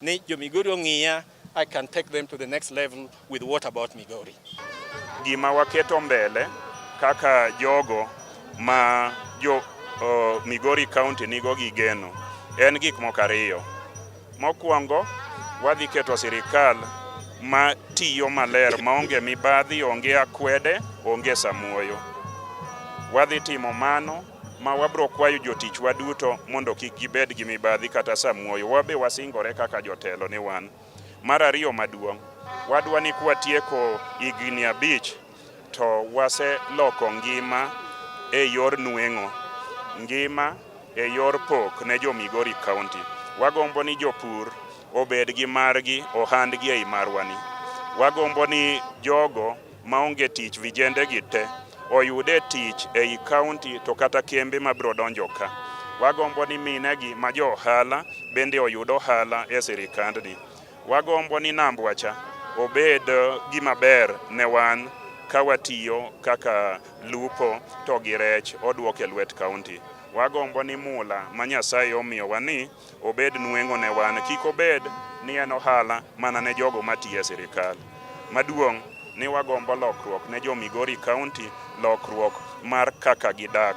Ni jo Migori ong'iya, I can take them to the next level with What About Migori. Gima waketo mbele kaka jogo ma jo Migori County nigo gi geno en gik moko ariyo. Mokwongo, wadhi keto sirikal ma tiyo maler maonge mibadhi, onge akwede, onge samuoyo. Wadhi timo mano ma wabro kwayo jotich waduto mondo kik gibed gi mibadhi kata samuoyo. Wabe wasingore kaka jotelo ni wan. Mar ariyo maduong', wadwa ni kwatieko higni 5 to wase loko ngima e yor nweng'o, ngima e yor pok ne jo Migori County. Wagombo ni jopur obed gi margi, ohandgi ei marwani. Wagombo ni jogo maonge tich, vijende gi te, oyude tich ei county to kata kembe mabro donjo ka. Wagombo ni minegi ma jo ohala bende oyud ohala e sirikandni. Wagombo ni nambwacha obed gima ber ne wan ka watiyo kaka lupo to gi rech oduok e lwet county. Wagombo ni mula ma Nyasaye omiyo wani obed nweng'o ne wan, kik obed ni en ohala mana ne jogo matiyo e sirikal. Maduong' ni wagombo lokruok ne jo Migori County, lokruok mar kaka gidak.